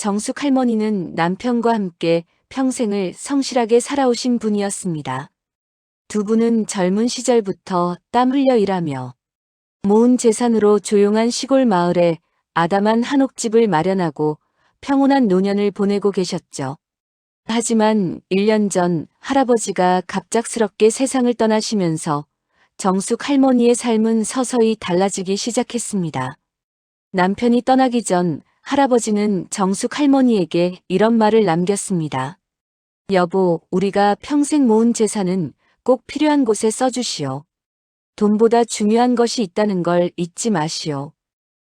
정숙 할머니는 남편과 함께 평생을 성실하게 살아오신 분이었습니다. 두 분은 젊은 시절부터 땀 흘려 일하며 모은 재산으로 조용한 시골 마을에 아담한 한옥집을 마련하고 평온한 노년을 보내고 계셨죠. 하지만 1년 전 할아버지가 갑작스럽게 세상을 떠나시면서 정숙 할머니의 삶은 서서히 달라지기 시작했습니다. 남편이 떠나기 전 할아버지는 정숙 할머니에게 이런 말을 남겼습니다. 여보, 우리가 평생 모은 재산은 꼭 필요한 곳에 써주시오. 돈보다 중요한 것이 있다는 걸 잊지 마시오.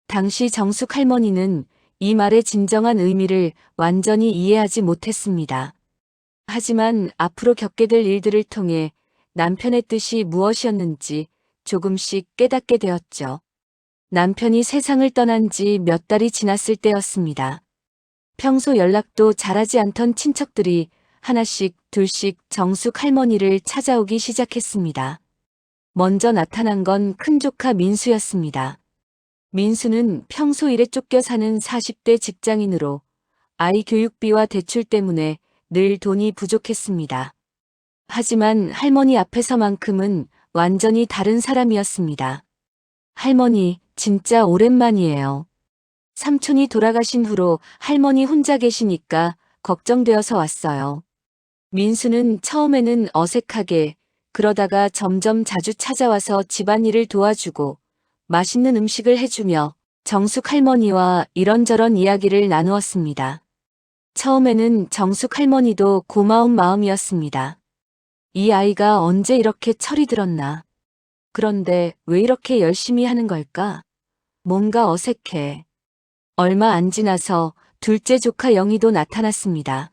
당시 정숙 할머니는 이 말의 진정한 의미를 완전히 이해하지 못했습니다. 하지만 앞으로 겪게 될 일들을 통해 남편의 뜻이 무엇이었는지 조금씩 깨닫게 되었죠. 남편이 세상을 떠난 지 몇 달이 지났을 때였습니다. 평소 연락도 잘하지 않던 친척들이 하나씩 둘씩 정숙 할머니를 찾아오기 시작했습니다. 먼저 나타난 건 큰조카 민수였습니다. 민수는 평소 일에 쫓겨 사는 40대 직장인으로 아이 교육비와 대출 때문에 늘 돈이 부족했습니다. 하지만 할머니 앞에서만큼은 완전히 다른 사람이었습니다. 할머니, 진짜 오랜만이에요. 삼촌이 돌아가신 후로 할머니 혼자 계시니까 걱정되어서 왔어요. 민수는 처음에는 어색하게, 그러다가 점점 자주 찾아와서 집안일을 도와주고 맛있는 음식을 해주며 정숙 할머니와 이런저런 이야기를 나누었습니다. 처음에는 정숙 할머니도 고마운 마음이었습니다. 이 아이가 언제 이렇게 철이 들었나. 그런데 왜 이렇게 열심히 하는 걸까? 뭔가 어색해. 얼마 안 지나서 둘째 조카 영희도 나타났습니다.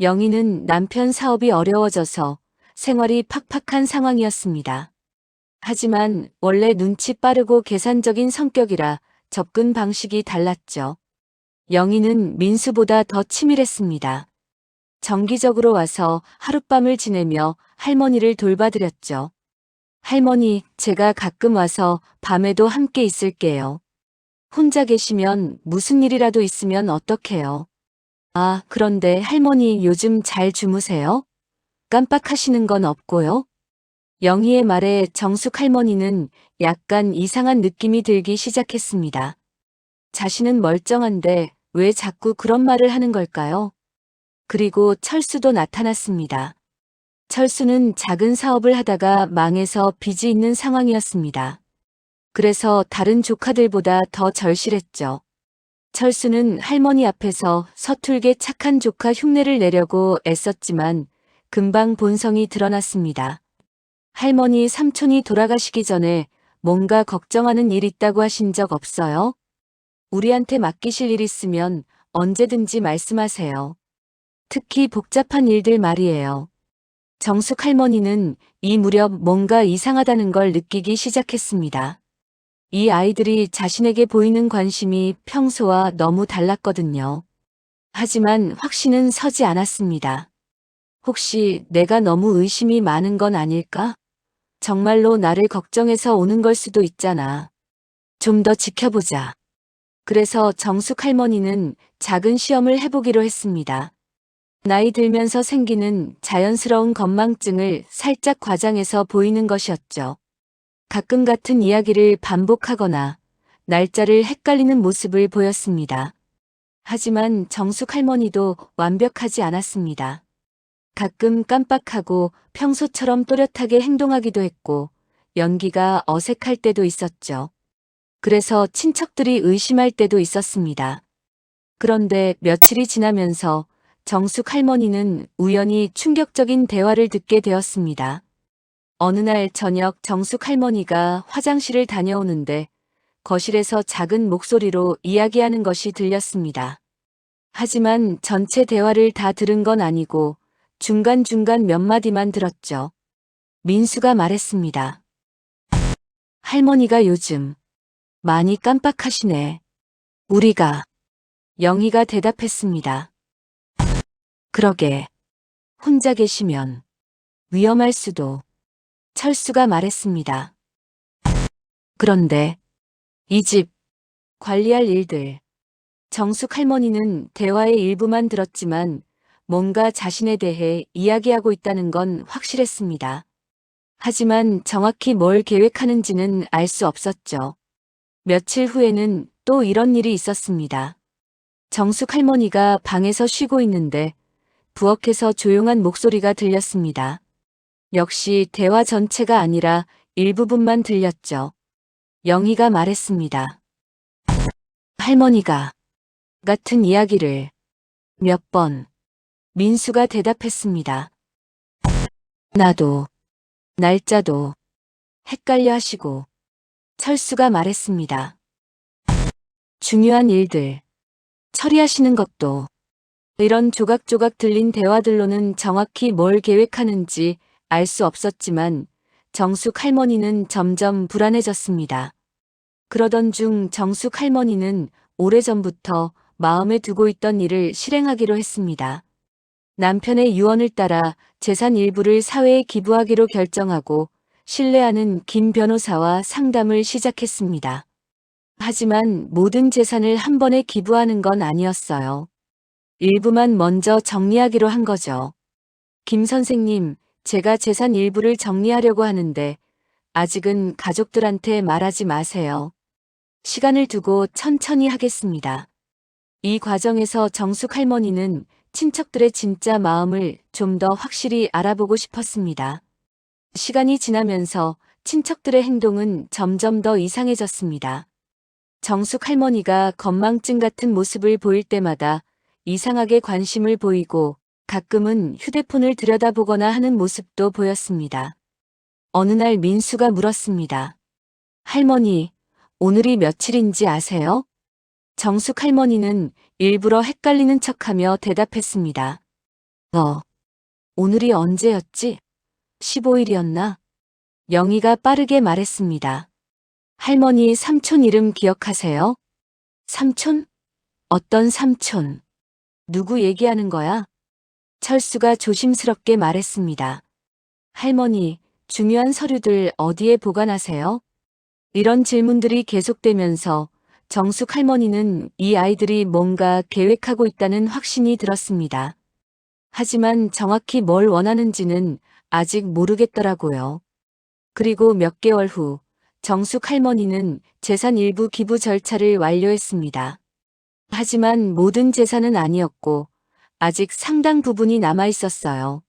영희는 남편 사업이 어려워져서 생활이 팍팍한 상황이었습니다. 하지만 원래 눈치 빠르고 계산적인 성격이라 접근 방식이 달랐죠. 영희는 민수보다 더 치밀했습니다. 정기적으로 와서 하룻밤을 지내며 할머니를 돌봐드렸죠. 할머니, 제가 가끔 와서 밤에도 함께 있을게요. 혼자 계시면 무슨 일이라도 있으면 어떡해요? 아, 그런데 할머니 요즘 잘 주무세요? 깜빡하시는 건 없고요? 영희의 말에 정숙 할머니는 약간 이상한 느낌이 들기 시작했습니다. 자신은 멀쩡한데 왜 자꾸 그런 말을 하는 걸까요? 그리고 철수도 나타났습니다. 철수는 작은 사업을 하다가 망해서 빚이 있는 상황이었습니다. 그래서 다른 조카들보다 더 절실했죠. 철수는 할머니 앞에서 서툴게 착한 조카 흉내를 내려고 애썼지만 금방 본성이 드러났습니다. 할머니, 삼촌이 돌아가시기 전에 뭔가 걱정하는 일 있다고 하신 적 없어요? 우리한테 맡기실 일 있으면 언제든지 말씀하세요. 특히 복잡한 일들 말이에요. 정숙 할머니는 이 무렵 뭔가 이상하다는 걸 느끼기 시작했습니다. 이 아이들이 자신에게 보이는 관심이 평소와 너무 달랐거든요. 하지만 확신은 서지 않았습니다. 혹시 내가 너무 의심이 많은 건 아닐까? 정말로 나를 걱정해서 오는 걸 수도 있잖아. 좀 더 지켜보자. 그래서 정숙 할머니는 작은 시험을 해보기로 했습니다. 나이 들면서 생기는 자연스러운 건망증을 살짝 과장해서 보이는 것이었죠. 가끔 같은 이야기를 반복하거나 날짜를 헷갈리는 모습을 보였습니다. 하지만 정숙 할머니도 완벽하지 않았습니다. 가끔 깜빡하고 평소처럼 또렷하게 행동하기도 했고 연기가 어색할 때도 있었죠. 그래서 친척들이 의심할 때도 있었습니다. 그런데 며칠이 지나면서 정숙 할머니는 우연히 충격적인 대화를 듣게 되었습니다. 어느 날 저녁 정숙 할머니가 화장실을 다녀오는데 거실에서 작은 목소리로 이야기하는 것이 들렸습니다. 하지만 전체 대화를 다 들은 건 아니고 중간중간 몇 마디만 들었죠. 민수가 말했습니다. 할머니가 요즘 많이 깜빡하시네. 우리가. 영희가 대답했습니다. 그러게. 혼자 계시면 위험할 수도. 철수가 말했습니다. 그런데 이 집 관리할 일들 정숙 할머니는 대화의 일부만 들었지만 뭔가 자신에 대해 이야기하고 있다는 건 확실했습니다. 하지만 정확히 뭘 계획하는지는 알 수 없었죠. 며칠 후에는 또 이런 일이 있었습니다. 정숙 할머니가 방에서 쉬고 있는데 부엌에서 조용한 목소리가 들렸습니다. 역시 대화 전체가 아니라 일부분만 들렸죠. 영희가 말했습니다. 할머니가 같은 이야기를 몇 번. 민수가 대답했습니다. 나도, 날짜도 헷갈려 하시고. 철수가 말했습니다. 중요한 일들 처리하시는 것도. 이런 조각조각 들린 대화들로는 정확히 뭘 계획하는지 알 수 없었지만 정숙 할머니는 점점 불안해졌습니다. 그러던 중 정숙 할머니는 오래전부터 마음에 두고 있던 일을 실행하기로 했습니다. 남편의 유언을 따라 재산 일부를 사회에 기부하기로 결정하고 신뢰하는 김 변호사와 상담을 시작했습니다. 하지만 모든 재산을 한 번에 기부하는 건 아니었어요. 일부만 먼저 정리하기로 한 거죠. 김 선생님, 제가 재산 일부를 정리하려고 하는데 아직은 가족들한테 말하지 마세요. 시간을 두고 천천히 하겠습니다. 이 과정에서 정숙 할머니는 친척들의 진짜 마음을 좀 더 확실히 알아보고 싶었습니다. 시간이 지나면서 친척들의 행동은 점점 더 이상해졌습니다. 정숙 할머니가 건망증 같은 모습을 보일 때마다 이상하게 관심을 보이고 가끔은 휴대폰을 들여다보거나 하는 모습도 보였습니다. 어느 날 민수가 물었습니다. 할머니, 오늘이 며칠인지 아세요? 정숙 할머니는 일부러 헷갈리는 척하며 대답했습니다. 오늘이 언제였지? 15일이었나? 영희가 빠르게 말했습니다. 할머니 삼촌 이름 기억하세요? 삼촌? 어떤 삼촌? 누구 얘기하는 거야? 철수가 조심스럽게 말했습니다. 할머니, 중요한 서류들 어디에 보관하세요? 이런 질문들이 계속되면서 정숙 할머니는 이 아이들이 뭔가 계획하고 있다는 확신이 들었습니다. 하지만 정확히 뭘 원하는지는 아직 모르겠더라고요. 그리고 몇 개월 후 정숙 할머니는 재산 일부 기부 절차를 완료했습니다. 하지만 모든 재산은 아니었고 아직 상당 부분이 남아 있었어요.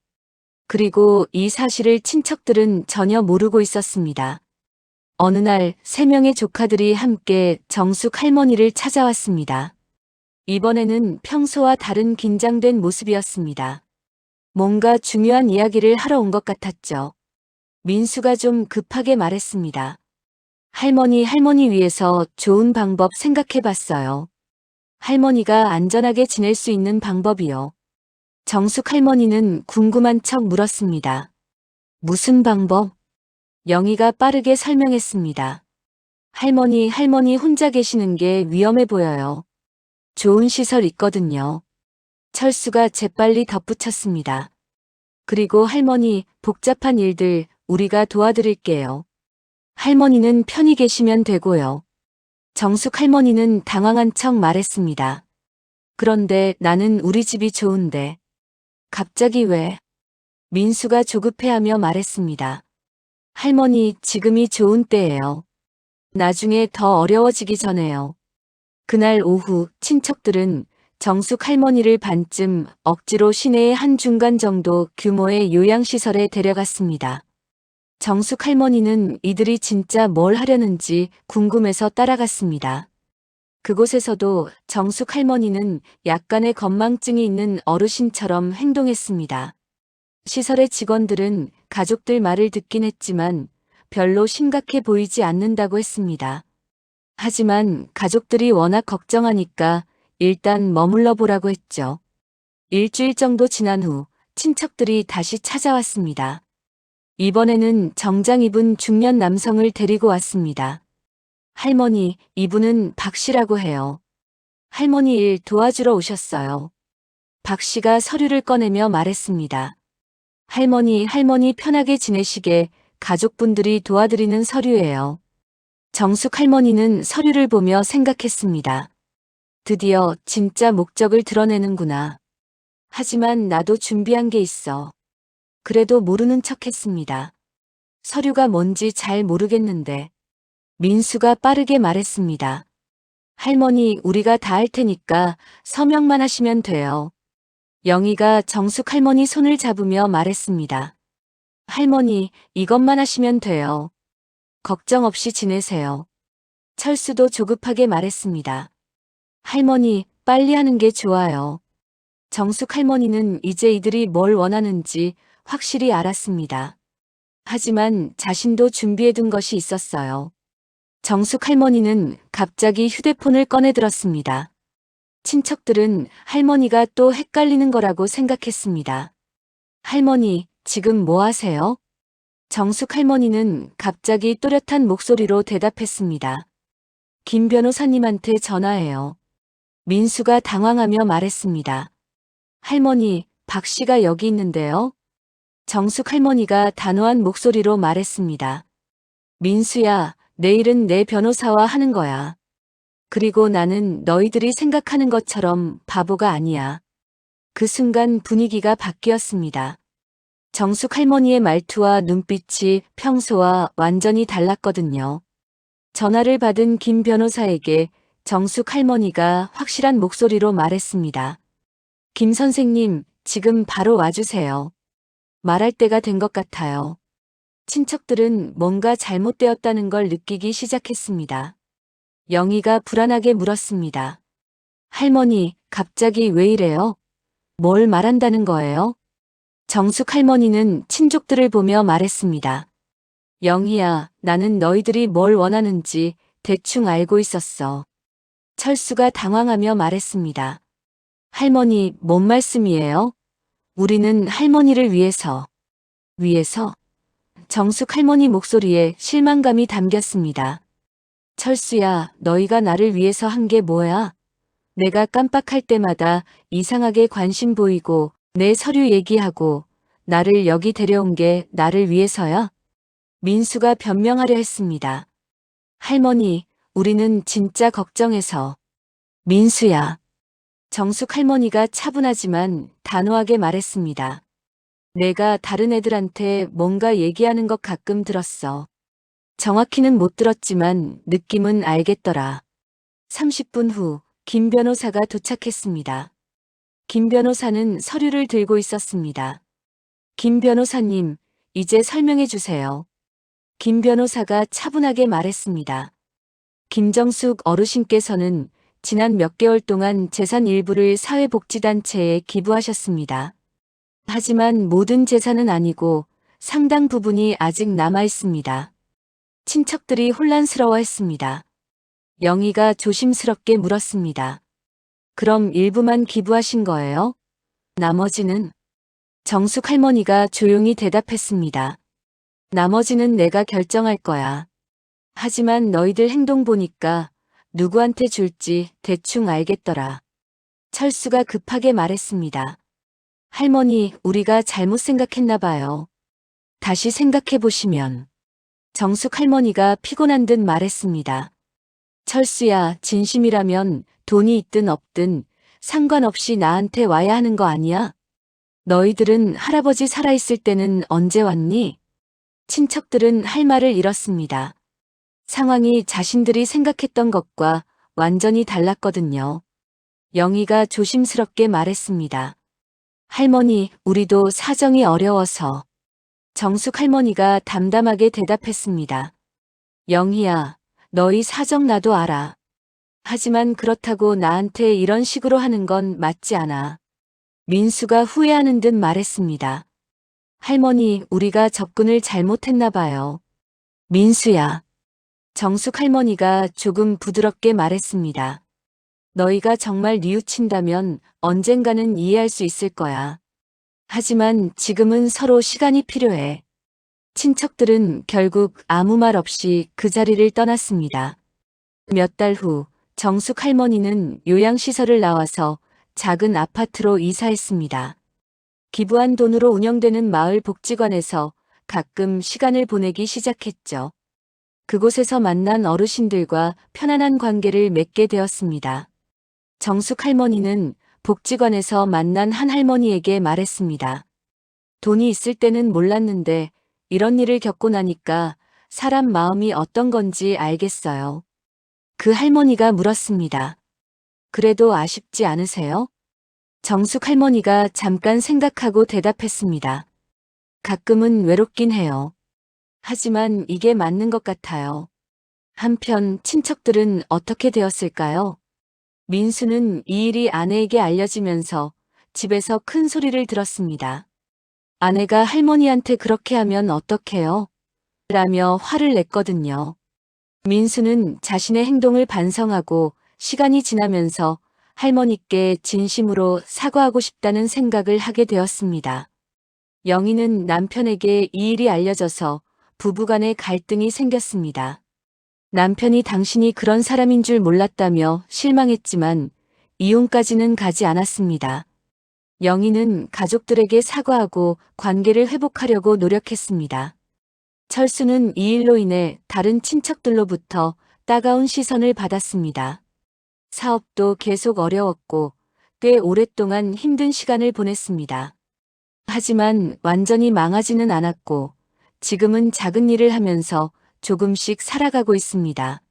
그리고 이 사실을 친척들은 전혀 모르고 있었습니다. 어느 날 3명의 조카들이 함께 정숙 할머니를 찾아왔습니다. 이번에는 평소와 다른 긴장된 모습이었습니다. 뭔가 중요한 이야기를 하러 온 것 같았죠. 민수가 좀 급하게 말했습니다. 할머니 위해서 좋은 방법 생각해봤어요. 할머니가 안전하게 지낼 수 있는 방법이요. 정숙 할머니는 궁금한 척 물었습니다. 무슨 방법? 영희가 빠르게 설명했습니다. 할머니 혼자 계시는 게 위험해 보여요. 좋은 시설 있거든요. 철수가 재빨리 덧붙였습니다. 그리고 할머니 복잡한 일들 우리가 도와드릴게요. 할머니는 편히 계시면 되고요. 정숙 할머니는 당황한 척 말했습니다. 그런데 나는 우리 집이 좋은데. 갑자기 왜? 민수가 조급해하며 말했습니다. 할머니, 지금이 좋은 때예요. 나중에 더 어려워지기 전에요. 그날 오후 친척들은 정숙 할머니를 반쯤 억지로 시내의 한 중간 정도 규모의 요양시설에 데려갔습니다. 정숙 할머니는 이들이 진짜 뭘 하려는지 궁금해서 따라갔습니다. 그곳에서도 정숙 할머니는 약간의 건망증이 있는 어르신처럼 행동했습니다. 시설의 직원들은 가족들 말을 듣긴 했지만 별로 심각해 보이지 않는다고 했습니다. 하지만 가족들이 워낙 걱정하니까 일단 머물러 보라고 했죠. 일주일 정도 지난 후 친척들이 다시 찾아왔습니다. 이번에는 정장 입은 중년 남성을 데리고 왔습니다. 할머니, 이분은 박 씨라고 해요. 할머니 일 도와주러 오셨어요. 박 씨가 서류를 꺼내며 말했습니다. 할머니 편하게 지내시게 가족분들이 도와드리는 서류예요. 정숙 할머니는 서류를 보며 생각했습니다. 드디어 진짜 목적을 드러내는구나. 하지만 나도 준비한 게 있어. 그래도 모르는 척 했습니다. 서류가 뭔지 잘 모르겠는데. 민수가 빠르게 말했습니다. 할머니, 우리가 다 할 테니까 서명만 하시면 돼요. 영희가 정숙 할머니 손을 잡으며 말했습니다. 할머니, 이것만 하시면 돼요. 걱정 없이 지내세요. 철수도 조급하게 말했습니다. 할머니, 빨리 하는 게 좋아요. 정숙 할머니는 이제 이들이 뭘 원하는지 확실히 알았습니다. 하지만 자신도 준비해둔 것이 있었어요. 정숙 할머니는 갑자기 휴대폰을 꺼내 들었습니다. 친척들은 할머니가 또 헷갈리는 거라고 생각했습니다. 할머니, 지금 뭐 하세요? 정숙 할머니는 갑자기 또렷한 목소리로 대답했습니다. 김 변호사님한테 전화해요. 민수가 당황하며 말했습니다. 할머니, 박 씨가 여기 있는데요. 정숙 할머니가 단호한 목소리로 말했습니다. 민수야, 내일은 내 변호사와 하는 거야. 그리고 나는 너희들이 생각하는 것처럼 바보가 아니야. 그 순간 분위기가 바뀌었습니다. 정숙 할머니의 말투와 눈빛이 평소와 완전히 달랐거든요. 전화를 받은 김 변호사에게 정숙 할머니가 확실한 목소리로 말했습니다. 김 선생님, 지금 바로 와주세요. 말할 때가 된 것 같아요. 친척들은 뭔가 잘못되었다는 걸 느끼기 시작했습니다. 영희가 불안하게 물었습니다. 할머니, 갑자기 왜 이래요? 뭘 말한다는 거예요? 정숙 할머니는 친족들을 보며 말했습니다. 영희야, 나는 너희들이 뭘 원하는지 대충 알고 있었어. 철수가 당황하며 말했습니다. 할머니, 뭔 말씀이에요? 우리는 할머니를 위해서. 위해서? 정숙 할머니 목소리에 실망감이 담겼습니다. 철수야, 너희가 나를 위해서 한 게 뭐야? 내가 깜빡할 때마다 이상하게 관심 보이고 내 서류 얘기하고 나를 여기 데려온 게 나를 위해서야? 민수가 변명하려 했습니다. 할머니, 우리는 진짜 걱정해서. 민수야. 정숙 할머니가 차분하지만 단호하게 말했습니다. 내가 다른 애들한테 뭔가 얘기하는 것 가끔 들었어. 정확히는 못 들었지만 느낌은 알겠더라. 30분 후 김 변호사가 도착했습니다. 김 변호사는 서류를 들고 있었습니다. 김 변호사님, 이제 설명해 주세요. 김 변호사가 차분하게 말했습니다. 김정숙 어르신께서는 지난 몇 개월 동안 재산 일부를 사회복지단체에 기부하셨습니다. 하지만 모든 재산은 아니고 상당 부분이 아직 남아 있습니다. 친척들이 혼란스러워했습니다. 영희가 조심스럽게 물었습니다. 그럼 일부만 기부하신 거예요? 나머지는? 정숙 할머니가 조용히 대답했습니다. 나머지는 내가 결정할 거야. 하지만 너희들 행동 보니까 누구한테 줄지 대충 알겠더라. 철수가 급하게 말했습니다. 할머니, 우리가 잘못 생각했나 봐요. 다시 생각해 보시면. 정숙 할머니가 피곤한 듯 말했습니다. 철수야, 진심이라면 돈이 있든 없든 상관없이 나한테 와야 하는 거 아니야? 너희들은 할아버지 살아있을 때는 언제 왔니? 친척들은 할 말을 잃었습니다. 상황이 자신들이 생각했던 것과 완전히 달랐거든요. 영희가 조심스럽게 말했습니다. 할머니, 우리도 사정이 어려워서. 정숙 할머니가 담담하게 대답했습니다. 영희야, 너희 사정 나도 알아. 하지만 그렇다고 나한테 이런 식으로 하는 건 맞지 않아. 민수가 후회하는 듯 말했습니다. 할머니, 우리가 접근을 잘못했나 봐요. 민수야. 정숙 할머니가 조금 부드럽게 말했습니다. 너희가 정말 뉘우친다면 언젠가는 이해할 수 있을 거야. 하지만 지금은 서로 시간이 필요해. 친척들은 결국 아무 말 없이 그 자리를 떠났습니다. 몇 달 후 정숙 할머니는 요양시설을 나와서 작은 아파트로 이사했습니다. 기부한 돈으로 운영되는 마을 복지관에서 가끔 시간을 보내기 시작했죠. 그곳에서 만난 어르신들과 편안한 관계를 맺게 되었습니다. 정숙 할머니는 복지관에서 만난 한 할머니에게 말했습니다. 돈이 있을 때는 몰랐는데 이런 일을 겪고 나니까 사람 마음이 어떤 건지 알겠어요. 그 할머니가 물었습니다. 그래도 아쉽지 않으세요? 정숙 할머니가 잠깐 생각하고 대답했습니다. 가끔은 외롭긴 해요. 하지만 이게 맞는 것 같아요. 한편 친척들은 어떻게 되었을까요? 민수는 이 일이 아내에게 알려지면서 집에서 큰 소리를 들었습니다. 아내가 할머니한테 그렇게 하면 어떡해요? 라며 화를 냈거든요. 민수는 자신의 행동을 반성하고 시간이 지나면서 할머니께 진심으로 사과하고 싶다는 생각을 하게 되었습니다. 영희는 남편에게 이 일이 알려져서 부부간의 갈등이 생겼습니다. 남편이 당신이 그런 사람인 줄 몰랐다며 실망했지만 이혼까지는 가지 않았습니다. 영희는 가족들에게 사과하고 관계를 회복하려고 노력했습니다. 철수는 이 일로 인해 다른 친척들로부터 따가운 시선을 받았습니다. 사업도 계속 어려웠고 꽤 오랫동안 힘든 시간을 보냈습니다. 하지만 완전히 망하지는 않았고 지금은 작은 일을 하면서 조금씩 살아가고 있습니다.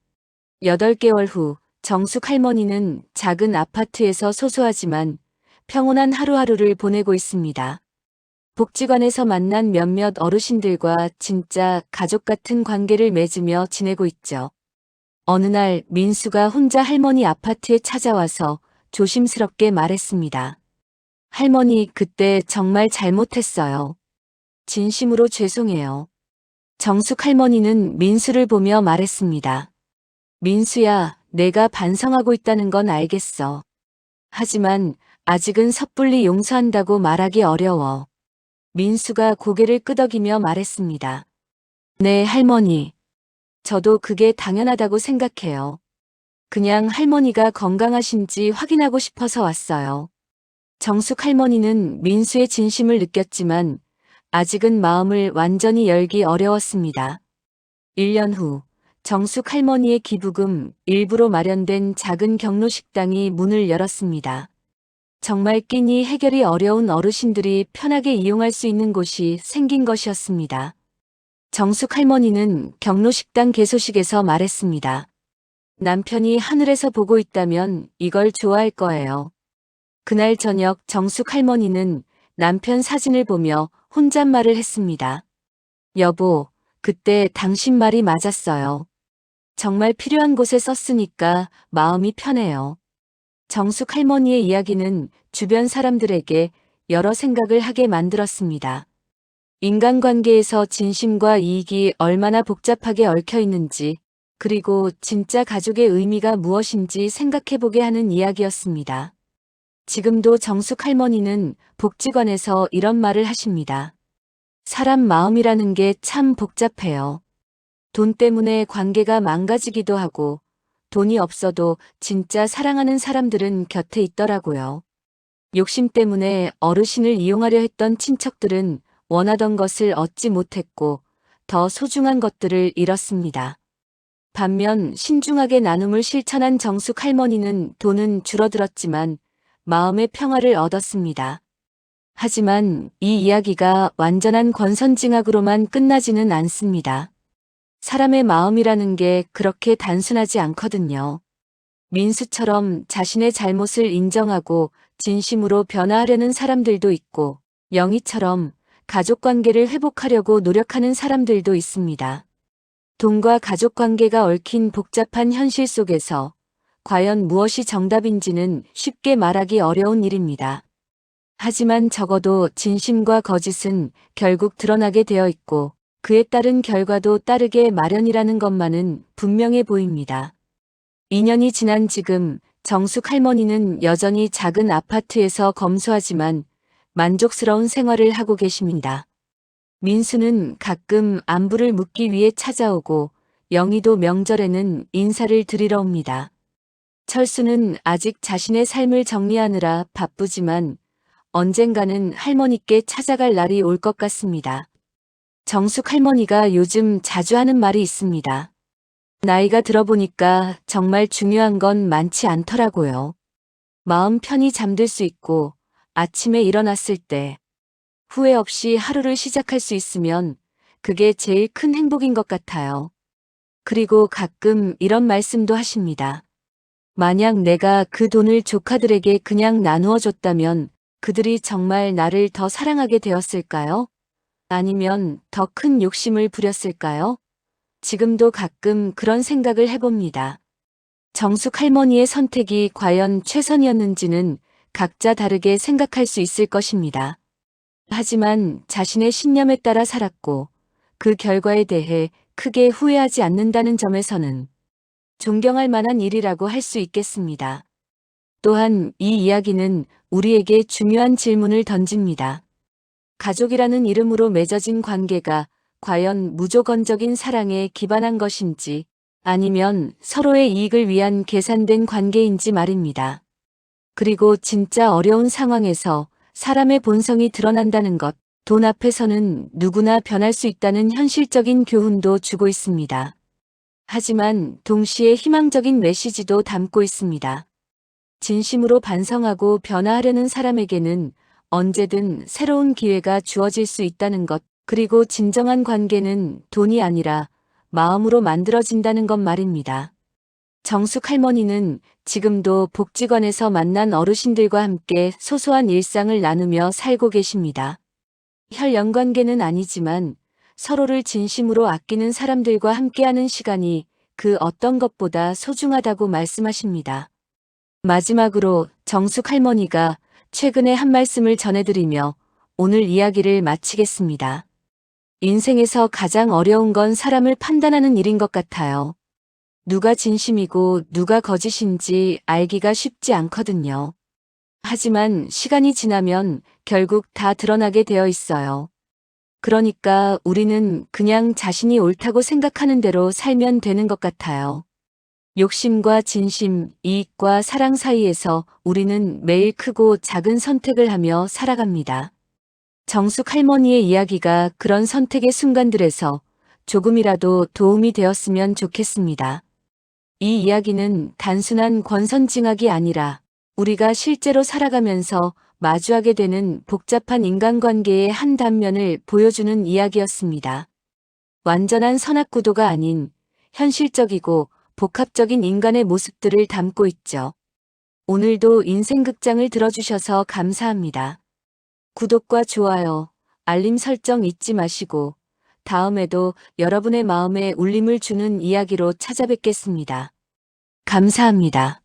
8개월 후 정숙 할머니는 작은 아파트에서 소소하지만 평온한 하루하루를 보내고 있습니다. 복지관에서 만난 몇몇 어르신들과 진짜 가족 같은 관계를 맺으며 지내고 있죠. 어느 날 민수가 혼자 할머니 아파트에 찾아와서 조심스럽게 말했습니다. 할머니, 그때 정말 잘못했어요. 진심으로 죄송해요. 정숙 할머니는 민수를 보며 말했습니다. 민수야, 내가 반성하고 있다는 건 알겠어. 하지만 아직은 섣불리 용서한다고 말하기 어려워. 민수가 고개를 끄덕이며 말했습니다. 네, 할머니. 저도 그게 당연하다고 생각해요. 그냥 할머니가 건강하신지 확인하고 싶어서 왔어요. 정숙 할머니는 민수의 진심을 느꼈지만 아직은 마음을 완전히 열기 어려웠습니다. 1년 후 정숙 할머니의 기부금 일부로 마련된 작은 경로식당이 문을 열었습니다. 정말 끼니 해결이 어려운 어르신들이 편하게 이용할 수 있는 곳이 생긴 것이었습니다. 정숙 할머니는 경로식당 개소식에서 말했습니다. 남편이 하늘에서 보고 있다면 이걸 좋아할 거예요. 그날 저녁 정숙 할머니는 남편 사진을 보며 혼잣말을 했습니다. 여보, 그때 당신 말이 맞았어요. 정말 필요한 곳에 썼으니까 마음이 편해요. 정숙 할머니의 이야기는 주변 사람들에게 여러 생각을 하게 만들었습니다. 인간관계에서 진심과 이익이 얼마나 복잡하게 얽혀 있는지, 그리고 진짜 가족의 의미가 무엇인지 생각해보게 하는 이야기였습니다. 지금도 정숙 할머니는 복지관에서 이런 말을 하십니다. 사람 마음이라는 게 참 복잡해요. 돈 때문에 관계가 망가지기도 하고 돈이 없어도 진짜 사랑하는 사람들은 곁에 있더라고요. 욕심 때문에 어르신을 이용하려 했던 친척들은 원하던 것을 얻지 못했고 더 소중한 것들을 잃었습니다. 반면 신중하게 나눔을 실천한 정숙 할머니는 돈은 줄어들었지만 마음의 평화를 얻었습니다. 하지만 이 이야기가 완전한 권선징악으로만 끝나지는 않습니다. 사람의 마음이라는 게 그렇게 단순하지 않거든요. 민수처럼 자신의 잘못을 인정하고 진심으로 변화하려는 사람들도 있고, 영희처럼 가족관계를 회복하려고 노력하는 사람들도 있습니다. 돈과 가족관계가 얽힌 복잡한 현실 속에서 과연 무엇이 정답인지는 쉽게 말하기 어려운 일입니다. 하지만 적어도 진심과 거짓은 결국 드러나게 되어 있고 그에 따른 결과도 따르게 마련이라는 것만은 분명해 보입니다. 2년이 지난 지금 정숙 할머니는 여전히 작은 아파트에서 검소하지만 만족스러운 생활을 하고 계십니다. 민수는 가끔 안부를 묻기 위해 찾아오고 영희도 명절에는 인사를 드리러 옵니다. 철수는 아직 자신의 삶을 정리하느라 바쁘지만 언젠가는 할머니께 찾아갈 날이 올 것 같습니다. 정숙 할머니가 요즘 자주 하는 말이 있습니다. 나이가 들어보니까 정말 중요한 건 많지 않더라고요. 마음 편히 잠들 수 있고 아침에 일어났을 때 후회 없이 하루를 시작할 수 있으면 그게 제일 큰 행복인 것 같아요. 그리고 가끔 이런 말씀도 하십니다. 만약 내가 그 돈을 조카들에게 그냥 나누어 줬다면 그들이 정말 나를 더 사랑하게 되었을까요? 아니면 더 큰 욕심을 부렸을까요? 지금도 가끔 그런 생각을 해봅니다. 정숙 할머니의 선택이 과연 최선이었는지는 각자 다르게 생각할 수 있을 것입니다. 하지만 자신의 신념에 따라 살았고 그 결과에 대해 크게 후회하지 않는다는 점에서는 존경할 만한 일이라고 할 수 있겠습니다. 또한 이 이야기는 우리에게 중요한 질문을 던집니다. 가족이라는 이름으로 맺어진 관계가 과연 무조건적인 사랑에 기반한 것인지 아니면 서로의 이익을 위한 계산된 관계인지 말입니다. 그리고 진짜 어려운 상황에서 사람의 본성이 드러난다는 것, 돈 앞에서는 누구나 변할 수 있다는 현실적인 교훈도 주고 있습니다. 하지만 동시에 희망적인 메시지도 담고 있습니다. 진심으로 반성하고 변화하려는 사람에게는 언제든 새로운 기회가 주어질 수 있다는 것, 그리고 진정한 관계는 돈이 아니라 마음으로 만들어진다는 것 말입니다. 정숙 할머니는 지금도 복지관에서 만난 어르신들과 함께 소소한 일상을 나누며 살고 계십니다. 혈연관계는 아니지만 서로를 진심으로 아끼는 사람들과 함께하는 시간이 그 어떤 것보다 소중하다고 말씀하십니다. 마지막으로 정숙 할머니가 최근에 한 말씀을 전해드리며 오늘 이야기를 마치겠습니다. 인생에서 가장 어려운 건 사람을 판단하는 일인 것 같아요. 누가 진심이고 누가 거짓인지 알기가 쉽지 않거든요. 하지만 시간이 지나면 결국 다 드러나게 되어 있어요. 그러니까 우리는 그냥 자신이 옳다고 생각하는 대로 살면 되는 것 같아요. 욕심과 진심, 이익과 사랑 사이에서 우리는 매일 크고 작은 선택을 하며 살아갑니다. 정숙 할머니의 이야기가 그런 선택의 순간들에서 조금이라도 도움이 되었으면 좋겠습니다. 이 이야기는 단순한 권선징악이 아니라 우리가 실제로 살아가면서 마주하게 되는 복잡한 인간관계의 한 단면을 보여주는 이야기였습니다. 완전한 선악구도가 아닌 현실적이고 복합적인 인간의 모습들을 담고 있죠. 오늘도 인생극장을 들어주셔서 감사합니다. 구독과 좋아요, 알림 설정 잊지 마시고 다음에도 여러분의 마음에 울림을 주는 이야기로 찾아뵙겠습니다. 감사합니다.